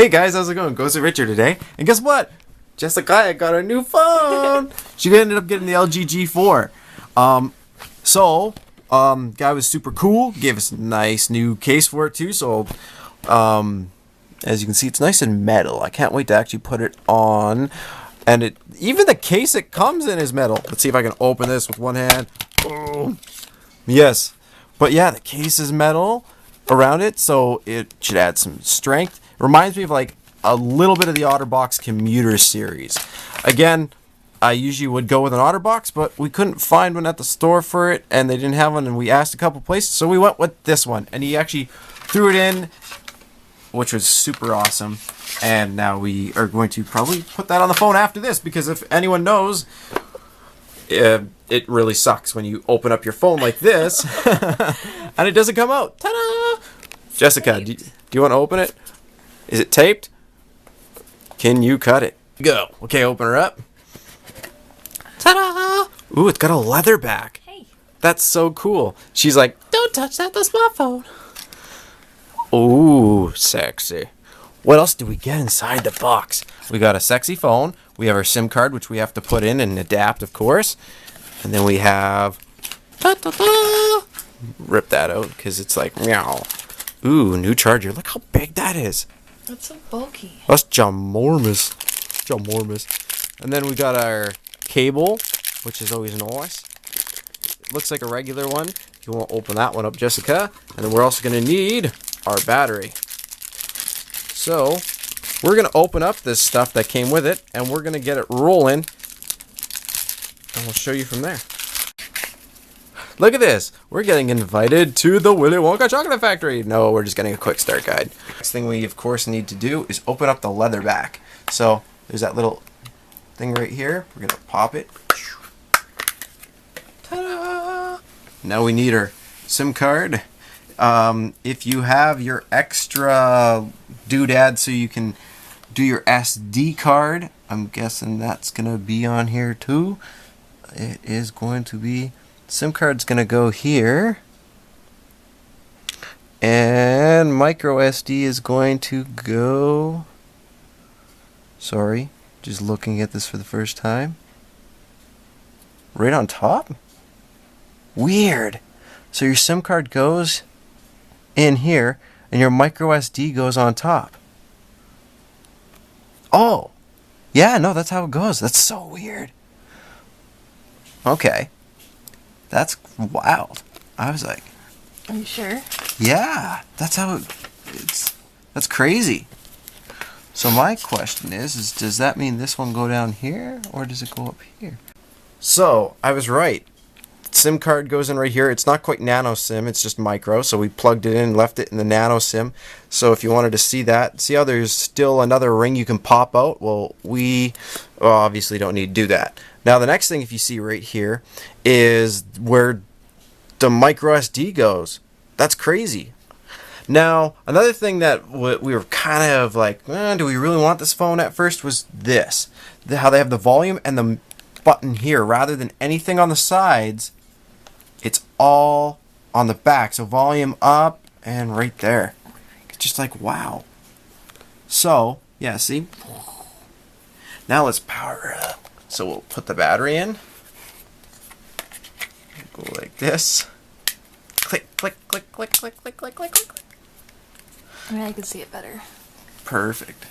Hey guys, how's it going? Ghost of Richard today. And guess what? Jessica got a new phone. She ended up getting the LG G4. Guy was super cool. Gave us a nice new case for it too. So, as you can see, it's nice and metal. I can't wait to actually put it on. And even the case it comes in is metal. Let's see if I can open this with one hand. Oh, yes. But yeah, the case is metal around it, so it should add some strength. It reminds me of like a little bit of the OtterBox commuter series. Again, I usually would go with an OtterBox, but we couldn't find one at the store for it, and they didn't have one, and we asked a couple places, so we went with this one. And he actually threw it in, which was super awesome. And now we are going to probably put that on the phone after this, because if anyone knows, it really sucks when you open up your phone like this and it doesn't come out. Ta-da! Jessica, do you want to open it? Is it taped? Can you cut it? Go. Okay, open her up. Ta-da! Ooh, it's got a leather back. Hey. That's so cool. She's like, don't touch that, the smartphone. Ooh, sexy. What else do we get inside the box? We got a sexy phone. We have our SIM card, which we have to put in and adapt, of course. And then we have... Rip that out, because it's like, meow. Ooh, new charger. Look how big that is. That's so bulky. That's ginormous. Ginormous. And then we got our cable, which is always nice. It looks like a regular one. You won't open that one up, Jessica. And then we're also going to need our battery. So, we're going to open up this stuff that came with it, and we're going to get it rolling, and we'll show you from there. Look at this. We're getting invited to the Willy Wonka Chocolate Factory. No, we're just getting a quick start guide. Next thing we, of course, need to do is open up the leather back. So, there's that little thing right here. We're going to pop it. Ta-da! Now we need our SIM card. If you have your extra doodad so you can do your SD card, I'm guessing that's going to be on here too. It is going to be, SIM card's going to go here. And micro SD is going to go, sorry, just looking at this for the first time, right on top? Weird. So your SIM card goes in here, and your micro SD goes on top. Oh, yeah, no, that's how it goes. That's so weird. Okay, that's wild. I was like, Are you sure? yeah, that's how that's crazy. So my question is does that mean this one go down here, or does it go up here? So I was right. SIM card goes in right here. It's not quite nano SIM, it's just micro, so we plugged it in and left it in the nano SIM. So if you wanted to see that, see how there's still another ring you can pop out? Well, we obviously don't need to do that. Now the next thing, if you see right here, is where the micro SD goes. That's crazy. Now another thing that we were kind of like, do we really want this phone at first, was this. How they have the volume and the button here rather than anything on the sides. It's all on the back, so volume up and right there. It's just like, wow. So yeah, see, now let's power it up. So we'll put the battery in, go like this, click click click click click click click click click. I mean, I can see it better. Perfect.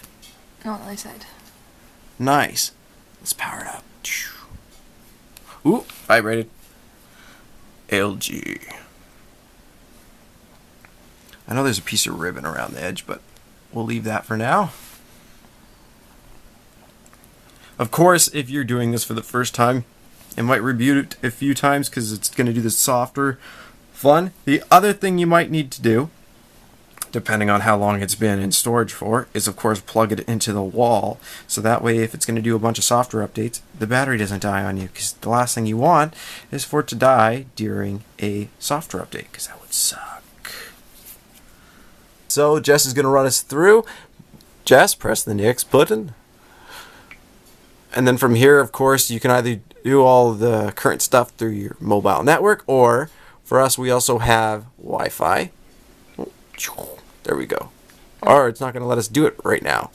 No, on the other side. Nice. Let's power it up. Ooh, vibrated. LG. I know there's a piece of ribbon around the edge, but we'll leave that for now. Of course, if you're doing this for the first time, it might reboot it a few times because it's going to do the softer fun. The other thing you might need to do, depending on how long it's been in storage for, is of course plug it into the wall, so that way if it's going to do a bunch of software updates, the battery doesn't die on you, because the last thing you want is for it to die during a software update, because that would suck. So Jess is going to run us through. Jess, press the next button. And then from here, of course, you can either do all the current stuff through your mobile network, or for us, we also have Wi-Fi. There we go. Or it's not going to let us do it right now.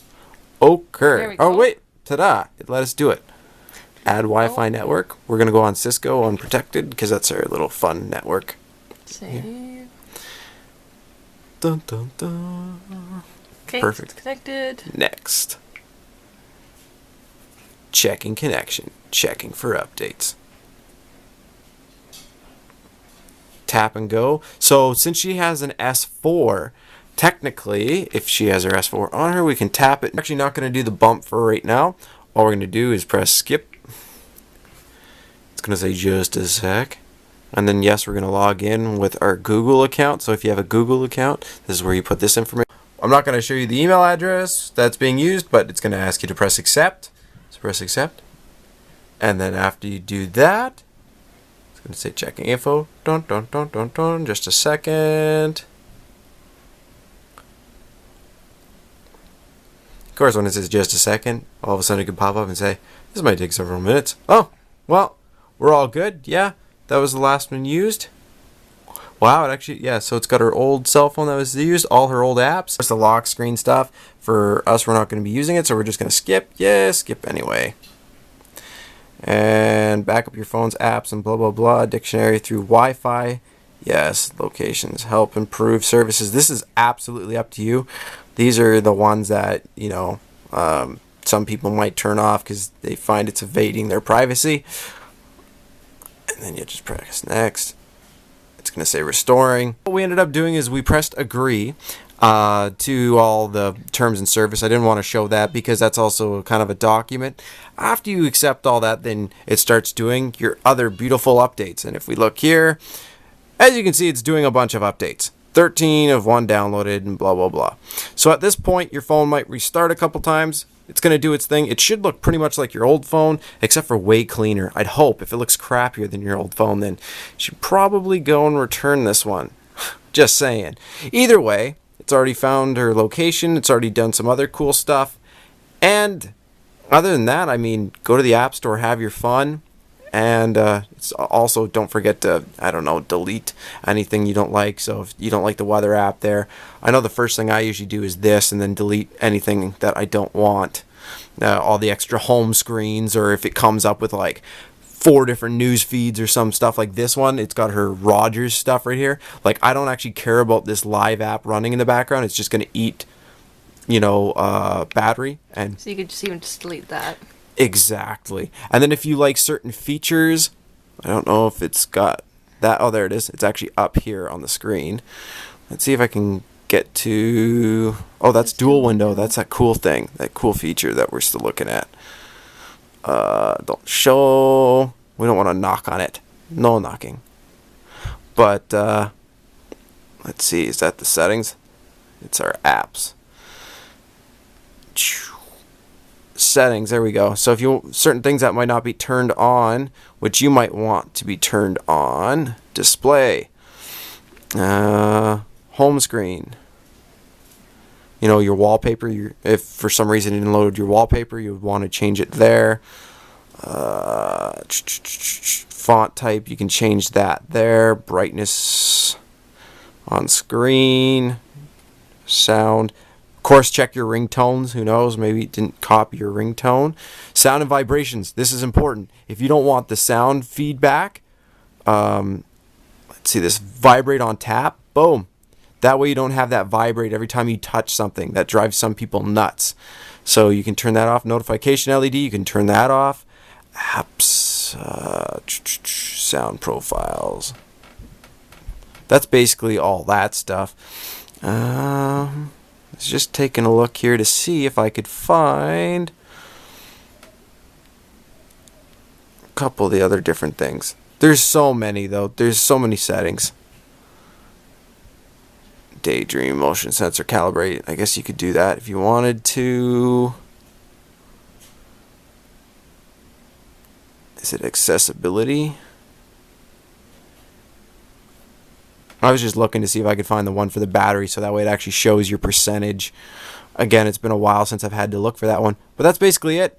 There Okay. we Oh, go. wait. Ta-da. It let us do it. Add Wi-Fi Oh. network. We're going to go on Cisco Unprotected because that's our little fun network. Save. Dun, dun, dun. Okay, Perfect. it's connected. Next. Checking connection. Checking for updates. Tap and go. So since she has an S4, technically, if she has her S4 on her, we can tap it. I'm actually not going to do the bump for right now. All we're going to do is press skip. It's going to say just a sec. And then yes, we're going to log in with our Google account. So if you have a Google account, this is where you put this information. I'm not going to show you the email address that's being used, but it's going to ask you to press accept. So press accept. And then after you do that, it's going to say checking info. Dun, dun, dun, dun, dun. Just a second. Of course, when it says just a second, all of a sudden it could pop up and say, this might take several minutes. Oh, well, we're all good. Yeah, that was the last one used. Wow, it actually, yeah, so it's got her old cell phone that was used, all her old apps. Just the lock screen stuff. For us, we're not going to be using it, so we're just going to skip. Yeah, skip anyway. And back up your phone's apps and blah, blah, blah. Dictionary through Wi-Fi. Yes, locations, help improve services. This is absolutely up to you. These are the ones that, you know, some people might turn off because they find it's evading their privacy. And then you just press next. It's going to say restoring. What we ended up doing is we pressed agree to all the terms and service. I didn't want to show that because that's also kind of a document. After you accept all that, then it starts doing your other beautiful updates. And if we look here, as you can see, it's doing a bunch of updates. 13 of 1 downloaded and blah, blah, blah. So at this point, your phone might restart a couple times. It's going to do its thing. It should look pretty much like your old phone, except for way cleaner. I'd hope. If it looks crappier than your old phone, then you should probably go and return this one. Just saying. Either way, it's already found her location. It's already done some other cool stuff. And other than that, I mean, go to the App Store, have your fun. And it's also, don't forget to, I don't know, delete anything you don't like. So if you don't like the weather app there, I know the first thing I usually do is this and then delete anything that I don't want. All the extra home screens, or if it comes up with like 4 different news feeds or some stuff like this one, it's got her Rogers stuff right here. Like, I don't actually care about this live app running in the background. It's just going to eat, you know, battery. And So you could just even just delete that. exactly. And then if you like certain features, I don't know if it's got that. Oh, there it is. It's actually up here on the screen. Let's see if I can get to... Oh, that's dual window. That's that cool thing. That cool feature that we're still looking at. Don't show. We don't want to knock on it. No knocking. But, let's see. Is that the settings? It's our apps. Settings, there we go. So if you certain things that might not be turned on, which you might want to be turned on, display, home screen, you know, your wallpaper, if for some reason you didn't load your wallpaper, you would want to change it there. Font type, you can change that there. Brightness on screen, sound. Of course, check your ringtones. Who knows? Maybe it didn't copy your ringtone. Sound and vibrations. This is important. If you don't want the sound feedback, let's see this. Vibrate on tap. Boom. That way you don't have that vibrate every time you touch something. That drives some people nuts. So you can turn that off. Notification LED. You can turn that off. Apps. Sound profiles. That's basically all that stuff. Just taking a look here to see if I could find a couple of the other different things. There's so many, though. There's so many settings. Daydream, motion sensor, calibrate. I guess you could do that if you wanted to. Is it accessibility? I was just looking to see if I could find the one for the battery, so that way it actually shows your percentage. Again, it's been a while since I've had to look for that one. But that's basically it.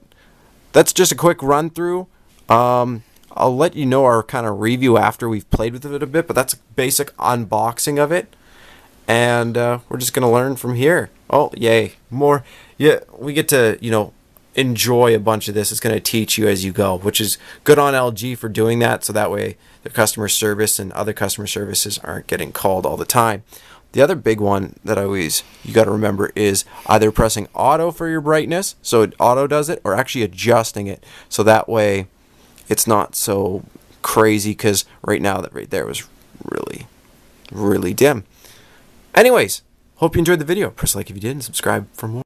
That's just a quick run through. I'll let you know our kind of review after we've played with it a bit, but that's a basic unboxing of it. and we're just gonna learn from here. Oh, yay, more. Yeah, we get to, enjoy a bunch of this. It's going to teach you as you go, which is good on LG for doing that, so that way their customer service and other customer services aren't getting called all the time. The other big one that you got to remember is either pressing auto for your brightness, so it auto does it, or actually adjusting it, so that way it's not so crazy, because right now that right there was really, really dim. Anyways, hope you enjoyed the video. Press like if you did and subscribe for more.